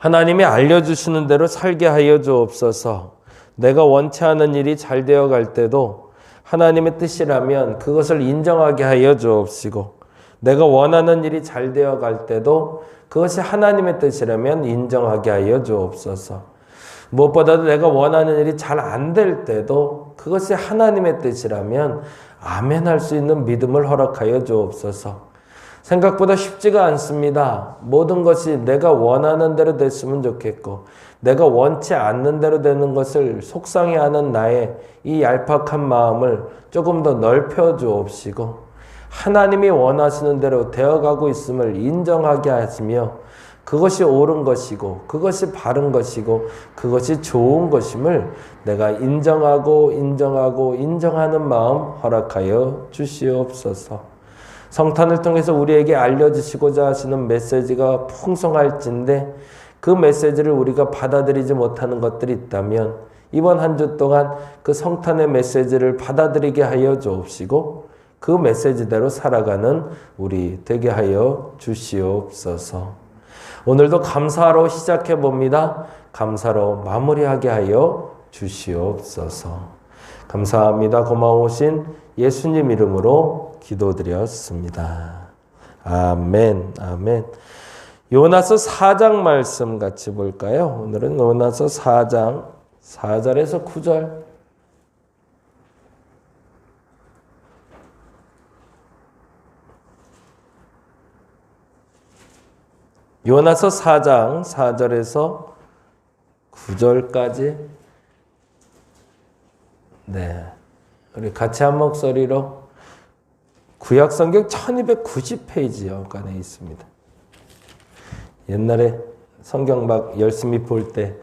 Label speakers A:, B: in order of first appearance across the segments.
A: 하나님이 알려주시는 대로 살게 하여 주옵소서. 내가 원치 않은 일이 잘 되어갈 때도 하나님의 뜻이라면 그것을 인정하게 하여 주옵시고, 내가 원하는 일이 잘 되어갈 때도 그것이 하나님의 뜻이라면 인정하게 하여 주옵소서. 무엇보다도 내가 원하는 일이 잘 안 될 때도 그것이 하나님의 뜻이라면 아멘 할 수 있는 믿음을 허락하여 주옵소서. 생각보다 쉽지가 않습니다. 모든 것이 내가 원하는 대로 됐으면 좋겠고, 내가 원치 않는 대로 되는 것을 속상해하는 나의 이 얄팍한 마음을 조금 더 넓혀 주옵시고, 하나님이 원하시는 대로 되어가고 있음을 인정하게 하시며, 그것이 옳은 것이고 그것이 바른 것이고 그것이 좋은 것임을 내가 인정하는 마음 허락하여 주시옵소서. 성탄을 통해서 우리에게 알려주시고자 하시는 메시지가 풍성할진데, 그 메시지를 우리가 받아들이지 못하는 것들이 있다면 이번 한 주 동안 그 성탄의 메시지를 받아들이게 하여 주옵시고, 그 메시지대로 살아가는 우리 되게 하여 주시옵소서. 오늘도 감사로 시작해 봅니다. 감사로 마무리하게 하여 주시옵소서. 감사합니다. 고마우신 예수님 이름으로 기도드렸습니다. 아멘, 아멘. 요나서 4장 말씀 같이 볼까요? 오늘은 요나서 4장 4절에서 9절. 요나서 4장 4절에서 9절까지. 네, 우리 같이 한 목소리로. 구약성경 1290페이지에 있습니다. 옛날에 성경 막 열심히 볼 때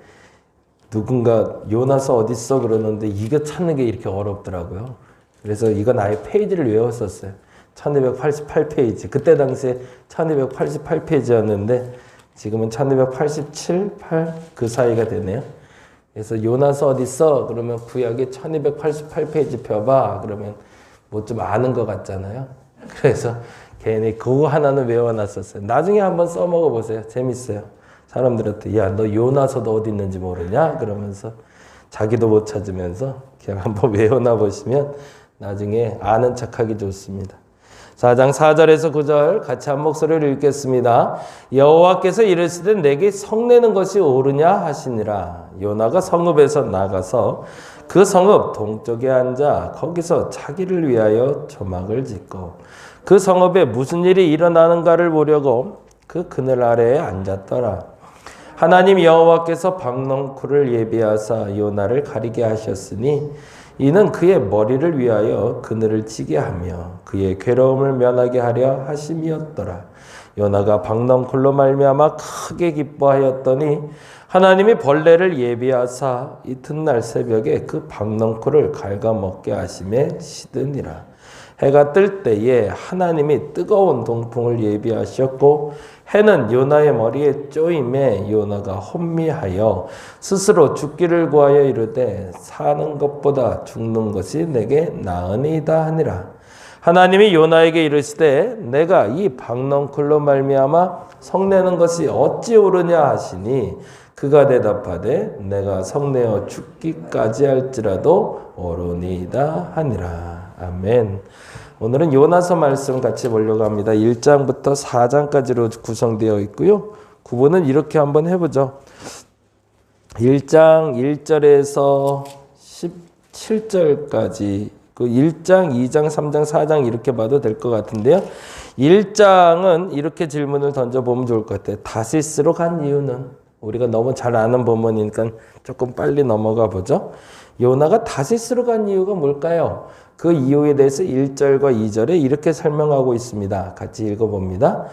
A: 누군가 요나서 어딨어 그러는데 이거 찾는 게 이렇게 어렵더라고요. 그래서 이건 아예 페이지를 외웠었어요. 1288페이지. 그때 당시에 1288페이지였는데 지금은 1287, 8 그 사이가 되네요. 그래서 요나서 어딨어? 그러면 구약에 1288페이지 펴봐. 그러면 뭐 좀 아는 것 같잖아요. 그래서 괜히 그거 하나는 외워놨었어요. 나중에 한번 써먹어 보세요. 재밌어요. 사람들한테 야, 너 요나서도 어디 있는지 모르냐? 그러면서 자기도 못 찾으면서 그냥 한번 외워놔 보시면 나중에 아는 척하기 좋습니다. 4장 4절에서 9절 같이 한 목소리를 읽겠습니다. 여호와께서 이르시되 내게 성내는 것이 옳으냐 하시니라. 요나가 성읍에서 나가서 그 성읍 동쪽에 앉아 거기서 자기를 위하여 조막을 짓고 그 성읍에 무슨 일이 일어나는가를 보려고 그 그늘 아래에 앉았더라. 하나님 여호와께서 박넝쿨을 예비하사 요나를 가리게 하셨으니 이는 그의 머리를 위하여 그늘을 치게 하며 그의 괴로움을 면하게 하려 하심이었더라. 요나가 박넝쿨로 말미암아 크게 기뻐하였더니 하나님이 벌레를 예비하사 이튿날 새벽에 그 박넝쿨을 갉아먹게 하심에 시드니라. 해가 뜰 때에 하나님이 뜨거운 동풍을 예비하셨고 해는 요나의 머리에 쪼임에 요나가 혼미하여 스스로 죽기를 구하여 이르되 사는 것보다 죽는 것이 내게 나으니이다 하니라. 하나님이 요나에게 이르시되 내가 이 박넝쿨로 말미암아 성내는 것이 어찌 옳으냐 하시니 그가 대답하되 내가 성내어 죽기까지 할지라도 옳으니이다 하니라. 아멘. 오늘은 요나서 말씀 같이 보려고 합니다. 1장부터 4장까지로 구성되어 있고요. 구분은 이렇게 한번 해보죠. 1장 1절에서 17절까지 그 1장, 2장, 3장, 4장 이렇게 봐도 될 것 같은데요. 1장은 이렇게 질문을 던져보면 좋을 것 같아요. 다시스로 간 이유는? 우리가 너무 잘 아는 본문이니까 조금 빨리 넘어가 보죠. 요나가 다시스로 간 이유가 뭘까요? 그 이유에 대해서 1절과 2절에 이렇게 설명하고 있습니다. 같이 읽어봅니다.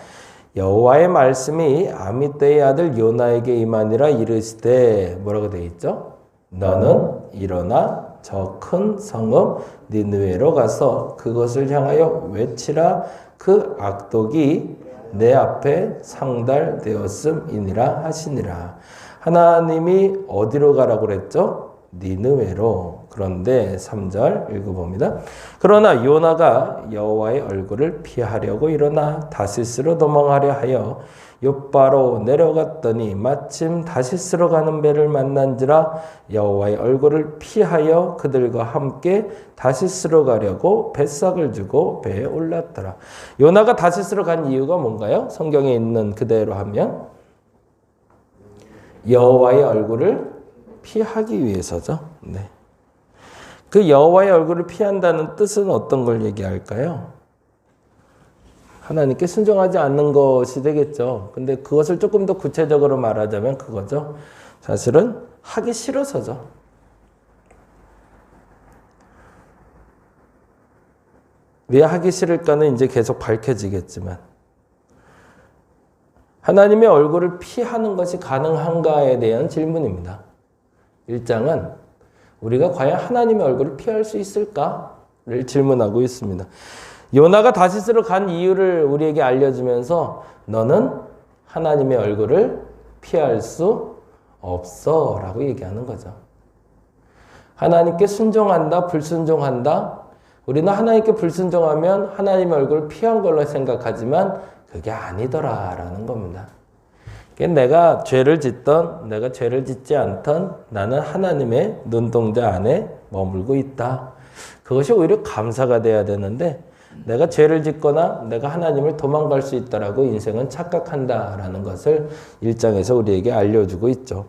A: 여호와의 말씀이 아미떼의 아들 요나에게 임하니라 이르시되 뭐라고 되어 있죠? 너는 일어나 저 큰 성읍 니느웨로 가서 그것을 향하여 외치라. 그 악독이 내 앞에 상달되었음이니라 하시니라. 하나님이 어디로 가라고 그랬죠? 니느웨로. 그런데 3절 읽어봅니다. 그러나 요나가 여호와의 얼굴을 피하려고 일어나 다시스로 도망하려 하여 욥바로 내려갔더니 마침 다시스로 가는 배를 만난지라 여호와의 얼굴을 피하여 그들과 함께 다시스로 가려고 뱃삭을 주고 배에 올랐더라. 요나가 다시스로 간 이유가 뭔가요? 성경에 있는 그대로 하면 여호와의 얼굴을 피하기 위해서죠. 네. 그 여호와의 얼굴을 피한다는 뜻은 어떤 걸 얘기할까요? 하나님께 순종하지 않는 것이 되겠죠. 근데 그것을 조금 더 구체적으로 말하자면 그거죠. 사실은 하기 싫어서죠. 왜 하기 싫을까는 이제 계속 밝혀지겠지만 하나님의 얼굴을 피하는 것이 가능한가에 대한 질문입니다. 1장은 우리가 과연 하나님의 얼굴을 피할 수 있을까를 질문하고 있습니다. 요나가 다시스로 간 이유를 우리에게 알려주면서 너는 하나님의 얼굴을 피할 수 없어 라고 얘기하는 거죠. 하나님께 순종한다, 불순종한다. 우리는 하나님께 불순종하면 하나님의 얼굴을 피한 걸로 생각하지만 그게 아니더라 라는 겁니다. 내가 죄를 짓던 내가 죄를 짓지 않던 나는 하나님의 눈동자 안에 머물고 있다. 그것이 오히려 감사가 돼야 되는데 내가 죄를 짓거나 내가 하나님을 도망갈 수 있다라고 인생은 착각한다라는 것을 1장에서 우리에게 알려주고 있죠.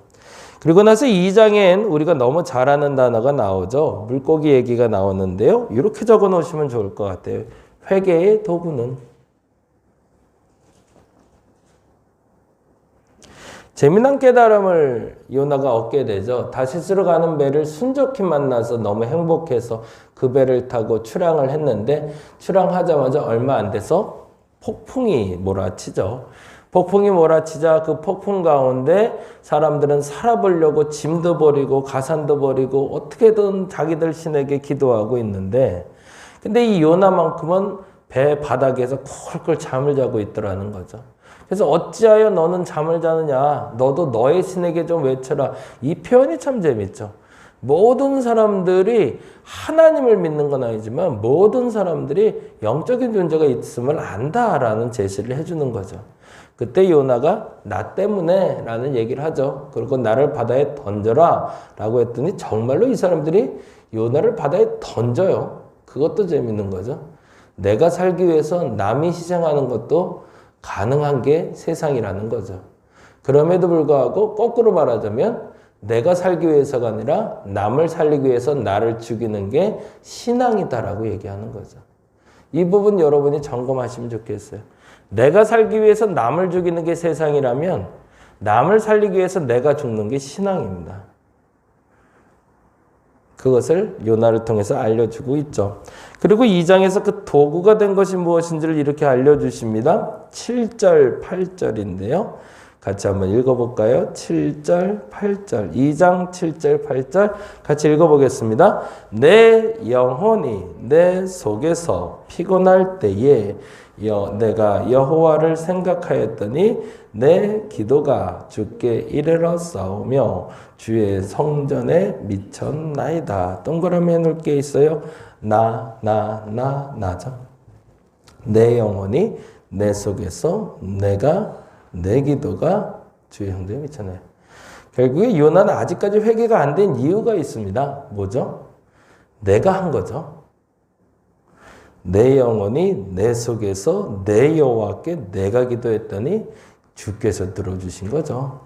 A: 그리고 나서 2장엔 우리가 너무 잘 아는 단어가 나오죠. 물고기 얘기가 나오는데요. 이렇게 적어 놓으시면 좋을 것 같아요. 회개의 도구는. 재미난 깨달음을 요나가 얻게 되죠. 다시스로 가는 배를 순적히 만나서 너무 행복해서 그 배를 타고 출항을 했는데 출항하자마자 얼마 안 돼서 폭풍이 몰아치죠. 폭풍이 몰아치자 그 폭풍 가운데 사람들은 살아보려고 짐도 버리고 가산도 버리고 어떻게든 자기들 신에게 기도하고 있는데 근데 이 요나만큼은 배 바닥에서 콜콜 잠을 자고 있더라는 거죠. 그래서 어찌하여 너는 잠을 자느냐? 너도 너의 신에게 좀 외쳐라. 이 표현이 참 재밌죠. 모든 사람들이 하나님을 믿는 건 아니지만 모든 사람들이 영적인 존재가 있음을 안다라는 제시를 해주는 거죠. 그때 요나가 나 때문에 라는 얘기를 하죠. 그리고 나를 바다에 던져라 라고 했더니 정말로 이 사람들이 요나를 바다에 던져요. 그것도 재밌는 거죠. 내가 살기 위해서 남이 희생하는 것도 가능한 게 세상이라는 거죠. 그럼에도 불구하고 거꾸로 말하자면 내가 살기 위해서가 아니라 남을 살리기 위해서 나를 죽이는 게 신앙이다라고 얘기하는 거죠. 이 부분 여러분이 점검하시면 좋겠어요. 내가 살기 위해서 남을 죽이는 게 세상이라면 남을 살리기 위해서 내가 죽는 게 신앙입니다. 그것을 요나를 통해서 알려주고 있죠. 그리고 2장에서 그 도구가 된 것이 무엇인지를 이렇게 알려주십니다. 7절, 8절인데요. 같이 한번 읽어볼까요? 7절, 8절. 2장 7절, 8절 같이 읽어보겠습니다. 내 영혼이 내 속에서 피곤할 때에 내가 여호와를 생각하였더니 내 기도가 주께 이르렀사오며 주의 성전에 미쳤나이다. 동그라미 해놓을 게 있어요. 나죠. 내 영혼이 내 속에서 내 기도가 주의 성전에 미쳤나요. 결국에 요나는 아직까지 회개가 안 된 이유가 있습니다. 뭐죠? 내가 한 거죠. 내 영혼이 내 속에서 내 여호와께 내가 기도했더니 주께서 들어주신 거죠.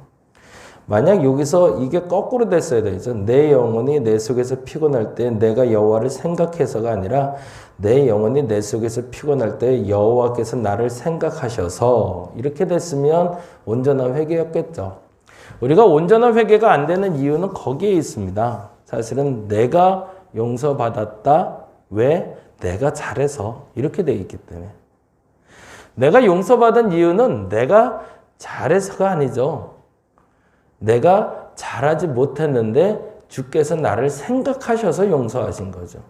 A: 만약 여기서 이게 거꾸로 됐어야 되죠. 내 영혼이 내 속에서 피곤할 때 내가 여호와를 생각해서가 아니라 내 영혼이 내 속에서 피곤할 때 여호와께서 나를 생각하셔서 이렇게 됐으면 온전한 회개였겠죠. 우리가 온전한 회개가 안 되는 이유는 거기에 있습니다. 사실은 내가 용서받았다. 왜? 내가 잘해서 이렇게 돼 있기 때문에. 내가 용서받은 이유는 내가 잘해서가 아니죠. 내가 잘하지 못했는데 주께서 나를 생각하셔서 용서하신 거죠.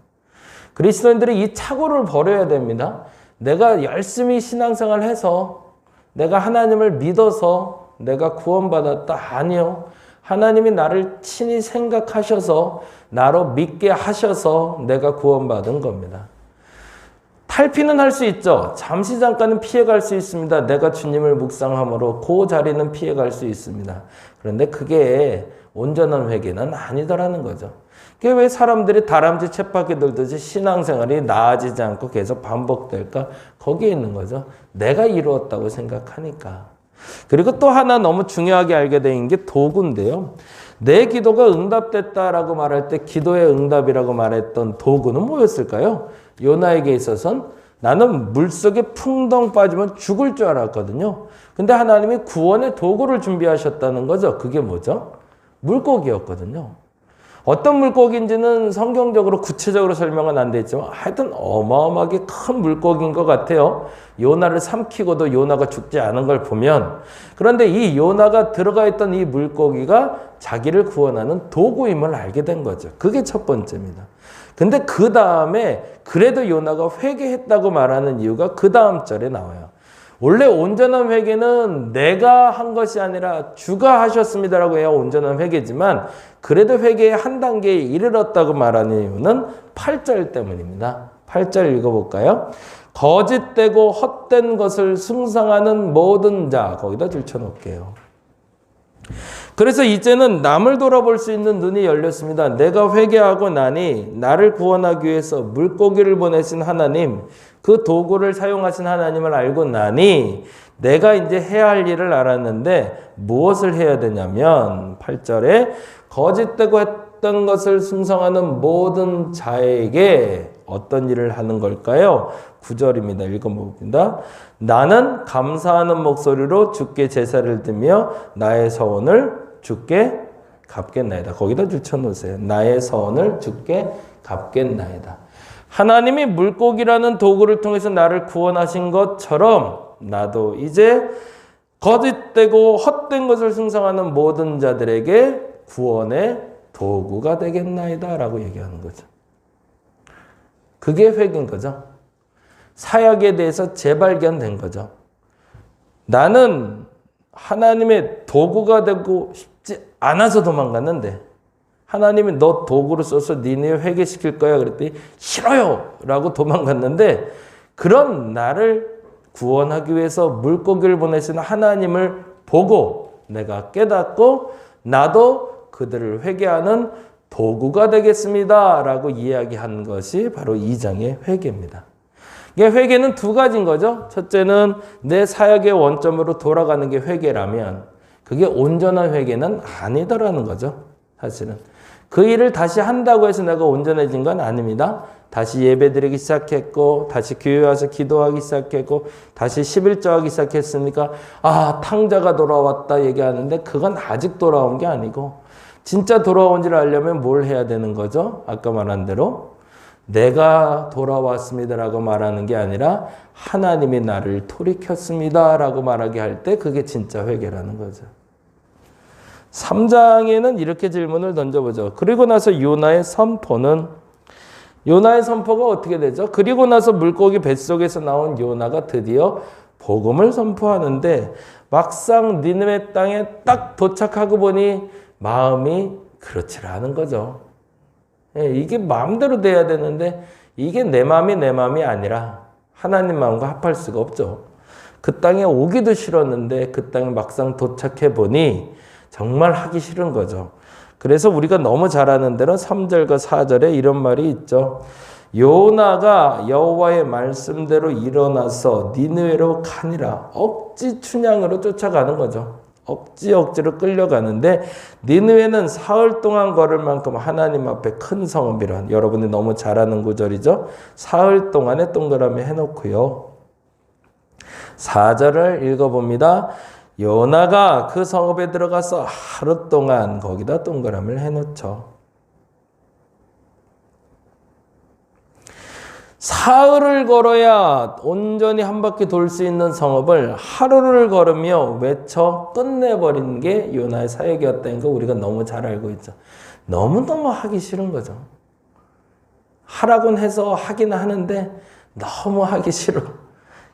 A: 그리스도인들이 이 착오를 버려야 됩니다. 내가 열심히 신앙생활을 해서 내가 하나님을 믿어서 내가 구원받았다. 아니요. 하나님이 나를 친히 생각하셔서 나로 믿게 하셔서 내가 구원받은 겁니다. 탈피는 할 수 있죠. 잠시 잠깐은 피해갈 수 있습니다. 내가 주님을 묵상함으로 그 자리는 피해갈 수 있습니다. 그런데 그게 온전한 회개는 아니더라는 거죠. 그게 왜 사람들이 다람쥐 쳇바퀴 돌듯이 신앙생활이 나아지지 않고 계속 반복될까? 거기에 있는 거죠. 내가 이루었다고 생각하니까. 그리고 또 하나 너무 중요하게 알게 된 게 도구인데요. 내 기도가 응답됐다라고 말할 때 기도의 응답이라고 말했던 도구는 뭐였을까요? 요나에게 있어서는 나는 물속에 풍덩 빠지면 죽을 줄 알았거든요. 근데 하나님이 구원의 도구를 준비하셨다는 거죠. 그게 뭐죠? 물고기였거든요. 어떤 물고기인지는 성경적으로 구체적으로 설명은 안 돼 있지만 하여튼 어마어마하게 큰 물고기인 것 같아요. 요나를 삼키고도 요나가 죽지 않은 걸 보면. 그런데 이 요나가 들어가 있던 이 물고기가 자기를 구원하는 도구임을 알게 된 거죠. 그게 첫 번째입니다. 근데 그 다음에 그래도 요나가 회개했다고 말하는 이유가 그 다음 절에 나와요. 원래 온전한 회개는 내가 한 것이 아니라 주가 하셨습니다라고 해야 온전한 회개지만 그래도 회개의 한 단계에 이르렀다고 말하는 이유는 8절 때문입니다. 8절 읽어볼까요? 거짓되고 헛된 것을 숭상하는 모든 자, 거기다 들쳐놓을게요. 그래서 이제는 남을 돌아볼 수 있는 눈이 열렸습니다. 내가 회개하고 나니 나를 구원하기 위해서 물고기를 보내신 하나님, 그 도구를 사용하신 하나님을 알고 나니 내가 이제 해야 할 일을 알았는데 무엇을 해야 되냐면 8절에 거짓되고 했던 것을 숭상하는 모든 자에게 어떤 일을 하는 걸까요? 9절입니다. 읽어봅니다. 나는 감사하는 목소리로 주께 제사를 드리며 나의 서원을 주께 갚겠나이다. 거기다 줄쳐놓으세요. 나의 서원을 주께 갚겠나이다. 하나님이 물고기라는 도구를 통해서 나를 구원하신 것처럼 나도 이제 거짓되고 헛된 것을 숭상하는 모든 자들에게 구원의 도구가 되겠나이다 라고 얘기하는 거죠. 그게 회개인 거죠. 사역에 대해서 재발견된 거죠. 나는 하나님의 도구가 되고 싶지 않아서 도망갔는데 하나님이 너 도구로 써서 니네 회개시킬 거야 그랬더니 싫어요 라고 도망갔는데 그런 나를 구원하기 위해서 물고기를 보내시는 하나님을 보고 내가 깨닫고 나도 그들을 회개하는 도구가 되겠습니다 라고 이야기한 것이 바로 2장의 회개입니다. 회개는 두 가지인 거죠. 첫째는 내 사역의 원점으로 돌아가는 게 회개라면 그게 온전한 회개는 아니더라는 거죠. 사실은. 그 일을 다시 한다고 해서 내가 온전해진 건 아닙니다. 다시 예배드리기 시작했고 다시 교회 와서 기도하기 시작했고 다시 11조 하기 시작했으니까 탕자가 돌아왔다 얘기하는데 그건 아직 돌아온 게 아니고 진짜 돌아온지를 알려면 뭘 해야 되는 거죠? 아까 말한 대로 내가 돌아왔습니다라고 말하는 게 아니라 하나님이 나를 돌이켰습니다라고 말하게 할 때 그게 진짜 회개라는 거죠. 3장에는 이렇게 질문을 던져보죠. 그리고 나서 요나의 선포가 어떻게 되죠? 그리고 나서 물고기 뱃속에서 나온 요나가 드디어 복음을 선포하는데 막상 니느웨 땅에 딱 도착하고 보니 마음이 그렇지 않은 거죠. 이게 마음대로 돼야 되는데 이게 내 마음이 아니라 하나님 마음과 합할 수가 없죠. 그 땅에 오기도 싫었는데 그 땅에 막상 도착해 보니 정말 하기 싫은 거죠. 그래서 우리가 너무 잘 아는 대로 3절과 4절에 이런 말이 있죠. 요나가 여호와의 말씀대로 일어나서 니느웨로 가니라. 억지 춘향으로 쫓아가는 거죠. 억지로 끌려가는데 니느웨는 사흘 동안 걸을 만큼 하나님 앞에 큰 성읍이란 여러분이 너무 잘 아는 구절이죠. 사흘 동안에 동그라미 해놓고요. 4절을 읽어봅니다. 요나가 그 성읍에 들어가서 하루 동안 거기다 동그라미를 해놓죠. 사흘을 걸어야 온전히 한 바퀴 돌 수 있는 성읍을 하루를 걸으며 외쳐 끝내버린 게 요나의 사역이었다는 거 우리가 너무 잘 알고 있죠. 너무너무 하기 싫은 거죠. 하라곤 해서 하긴 하는데 너무 하기 싫어.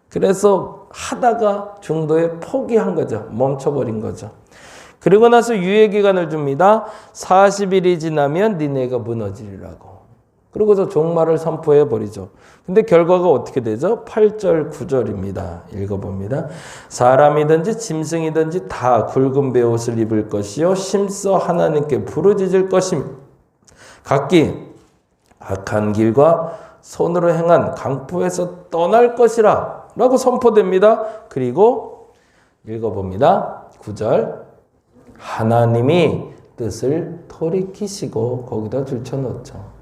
A: 그래서 하다가 중도에 포기한 거죠. 멈춰버린 거죠. 그리고 나서 유예 기간을 줍니다. 40일이 지나면 니네가 무너지리라고. 그러고서 종말을 선포해 버리죠. 근데 결과가 어떻게 되죠? 8절, 9절입니다. 읽어봅니다. 사람이든지 짐승이든지 다 굵은 베옷을 입을 것이요 심써 하나님께 부르짖을 것이며 각기 악한 길과 손으로 행한 강포에서 떠날 것이라 라고 선포됩니다. 그리고 읽어봅니다. 9절 하나님이 뜻을 돌이키시고 거기다 줄쳐놓죠.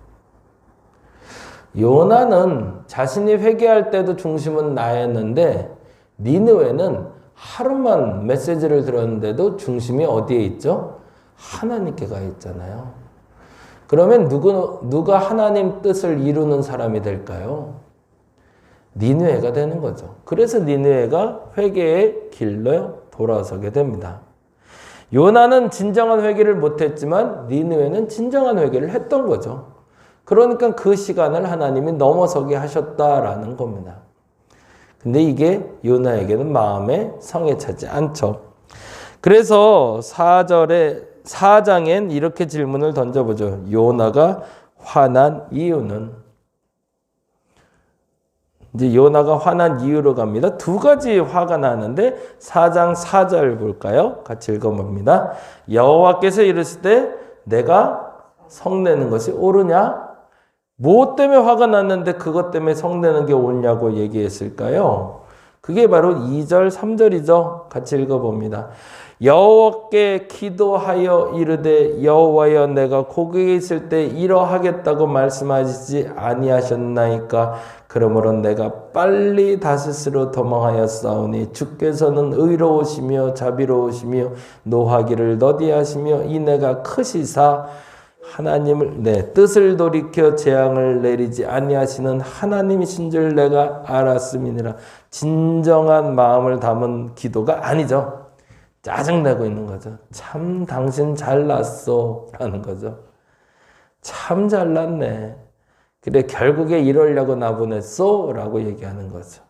A: 요나는 자신이 회개할 때도 중심은 나였는데 니느웨는 하루만 메시지를 들었는데도 중심이 어디에 있죠? 하나님께 가 있잖아요. 그러면 누가 하나님 뜻을 이루는 사람이 될까요? 니느웨가 되는 거죠. 그래서 니느웨가 회개의 길로 돌아서게 됩니다. 요나는 진정한 회개를 못했지만 니느웨는 진정한 회개를 했던 거죠. 그러니까 그 시간을 하나님이 넘어서게 하셨다라는 겁니다. 근데 이게 요나에게는 마음에 성에 차지 않죠. 그래서 4장엔 이렇게 질문을 던져보죠. 요나가 화난 이유는? 이제 요나가 화난 이유로 갑니다. 두 가지 화가 나는데 4장 4절 볼까요? 같이 읽어봅니다. 여호와께서 이르실 때 내가 성내는 것이 옳으냐? 뭐 때문에 화가 났는데 그것 때문에 성내는 게 옳냐고 얘기했을까요? 그게 바로 2절, 3절이죠. 같이 읽어봅니다. 여호와께 기도하여 이르되 여호와여 내가 고국에 있을 때 이러하겠다고 말씀하시지 아니하셨나이까. 그러므로 내가 빨리 다스스로 도망하였사오니 주께서는 의로우시며 자비로우시며 노하기를 더디하시며 이내가 크시사 하나님을 뜻을 돌이켜 재앙을 내리지 아니하시는 하나님이신 줄 내가 알았음이니라. 진정한 마음을 담은 기도가 아니죠. 짜증내고 있는 거죠. 참 당신 잘났어 라는 거죠. 참 잘났네. 그래 결국에 이러려고 나 보냈어 라고 얘기하는 거죠.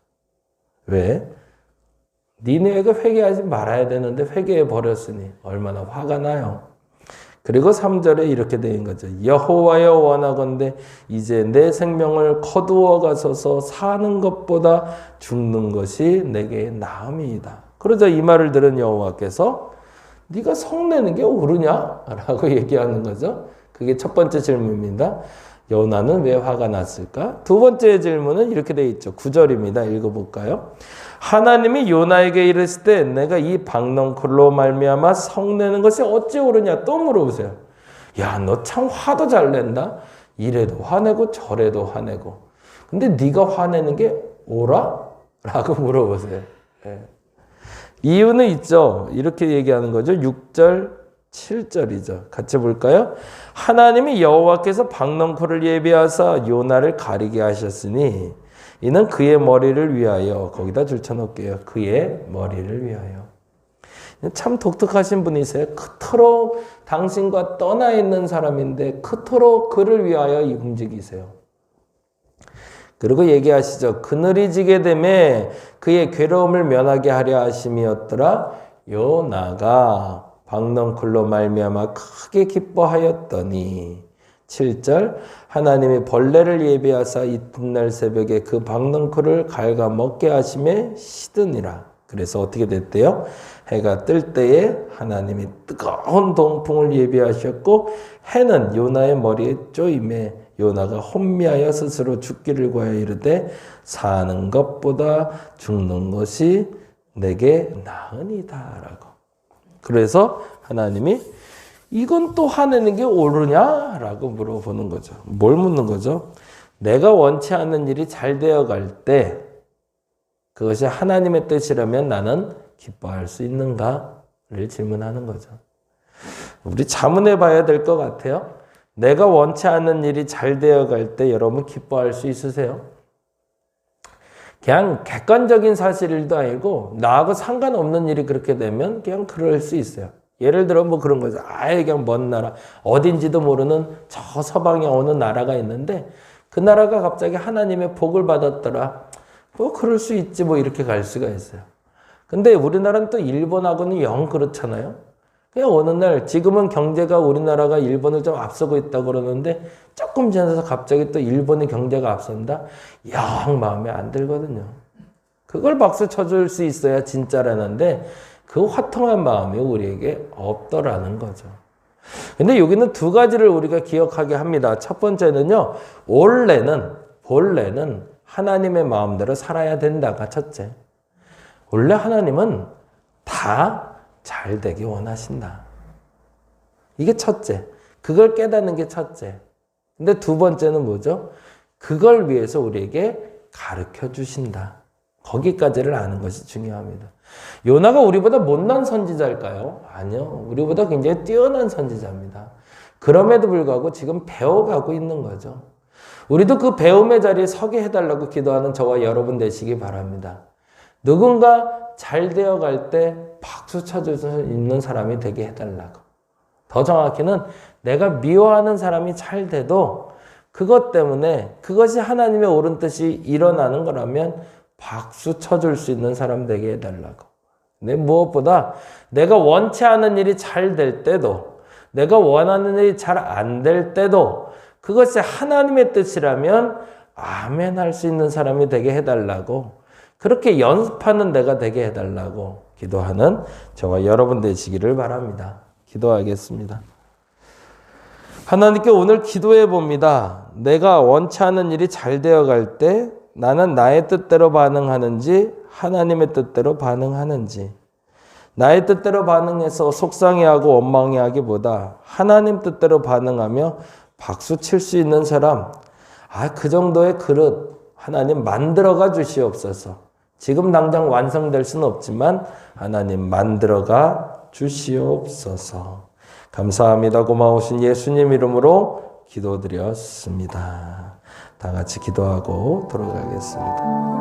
A: 왜? 니네가 회개하지 말아야 되는데 회개해 버렸으니 얼마나 화가 나요. 그리고 3절에 이렇게 되는 거죠. 여호와여 원하건대 이제 내 생명을 거두어 가소서. 사는 것보다 죽는 것이 내게 나음이다. 그러자 이 말을 들은 여호와께서 네가 성내는 게 옳으냐? 라고 얘기하는 거죠. 그게 첫 번째 질문입니다. 요나는 왜 화가 났을까? 두 번째 질문은 이렇게 되어 있죠. 9절입니다. 읽어볼까요? 하나님이 요나에게 이르실 때 내가 이 박넝쿨로 말미암아 성내는 것이 어찌 옳으냐 또 물어보세요. 야, 너 참 화도 잘 낸다. 이래도 화내고 저래도 화내고. 근데 네가 화내는 게 옳아? 라고 물어보세요. 네. 이유는 있죠. 이렇게 얘기하는 거죠. 6절, 7절이죠. 같이 볼까요? 하나님이 여호와께서 박넝쿨을 예비하사 요나를 가리게 하셨으니 이는 그의 머리를 위하여. 거기다 줄쳐놓을게요. 그의 머리를 위하여. 참 독특하신 분이세요. 그토록 당신과 떠나 있는 사람인데 그토록 그를 위하여 움직이세요. 그리고 얘기하시죠. 그늘이 지게 되매 그의 괴로움을 면하게 하려 하심이었더라. 요나가 박넝쿨로 말미암아 크게 기뻐하였더니. 7절 하나님이 벌레를 예비하사 이튿날 새벽에 그 박넝쿨을 갉아먹게 하심에 시드니라. 그래서 어떻게 됐대요? 해가 뜰 때에 하나님이 뜨거운 동풍을 예비하셨고 해는 요나의 머리에 쪼임에 요나가 혼미하여 스스로 죽기를 구하여 이르되 사는 것보다 죽는 것이 내게 나으니다라고. 그래서 하나님이 이건 또 화내는 게 옳으냐라고 물어보는 거죠. 뭘 묻는 거죠? 내가 원치 않는 일이 잘 되어갈 때 그것이 하나님의 뜻이라면 나는 기뻐할 수 있는가를 질문하는 거죠. 우리 자문해 봐야 될 것 같아요. 내가 원치 않는 일이 잘 되어갈 때 여러분 기뻐할 수 있으세요? 그냥 객관적인 사실도 아니고 나하고 상관없는 일이 그렇게 되면 그냥 그럴 수 있어요. 예를 들어 뭐 그런 거죠. 아예 그냥 먼 나라, 어딘지도 모르는 저 서방에 어느 나라가 있는데 그 나라가 갑자기 하나님의 복을 받았더라. 뭐 그럴 수 있지 뭐 이렇게 갈 수가 있어요. 근데 우리나라는 또 일본하고는 영 그렇잖아요. 그냥 어느 날 지금은 경제가 우리나라가 일본을 좀 앞서고 있다고 그러는데 조금 지나서 갑자기 또 일본의 경제가 앞선다? 영 마음에 안 들거든요. 그걸 박수 쳐줄 수 있어야 진짜라는데 그 화통한 마음이 우리에게 없더라는 거죠. 근데 여기는 두 가지를 우리가 기억하게 합니다. 첫 번째는요, 본래는 하나님의 마음대로 살아야 된다가 첫째. 원래 하나님은 다 잘 되기 원하신다. 이게 첫째. 그걸 깨닫는 게 첫째. 근데 두 번째는 뭐죠? 그걸 위해서 우리에게 가르쳐 주신다. 거기까지를 아는 것이 중요합니다. 요나가 우리보다 못난 선지자일까요? 아니요. 우리보다 굉장히 뛰어난 선지자입니다. 그럼에도 불구하고 지금 배워가고 있는 거죠. 우리도 그 배움의 자리에 서게 해달라고 기도하는 저와 여러분 되시기 바랍니다. 누군가 잘 되어갈 때 박수 쳐줄 수 있는 사람이 되게 해달라고. 더 정확히는 내가 미워하는 사람이 잘 돼도 그것 때문에 그것이 하나님의 옳은 뜻이 일어나는 거라면 박수 쳐줄 수 있는 사람 되게 해달라고. 근데 무엇보다 내가 원치 않은 일이 잘 될 때도 내가 원하는 일이 잘 안 될 때도 그것이 하나님의 뜻이라면 아멘 할 수 있는 사람이 되게 해달라고. 그렇게 연습하는 내가 되게 해달라고 기도하는 저와 여러분 되시기를 바랍니다. 기도하겠습니다. 하나님께 오늘 기도해 봅니다. 내가 원치 않은 일이 잘 되어갈 때 나는 나의 뜻대로 반응하는지 하나님의 뜻대로 반응하는지, 나의 뜻대로 반응해서 속상해하고 원망해하기보다 하나님 뜻대로 반응하며 박수 칠 수 있는 사람, 그 정도의 그릇 하나님 만들어가 주시옵소서. 지금 당장 완성될 수는 없지만 하나님 만들어가 주시옵소서. 감사합니다. 고마우신 예수님 이름으로 기도드렸습니다. 다 같이 기도하고 돌아가겠습니다.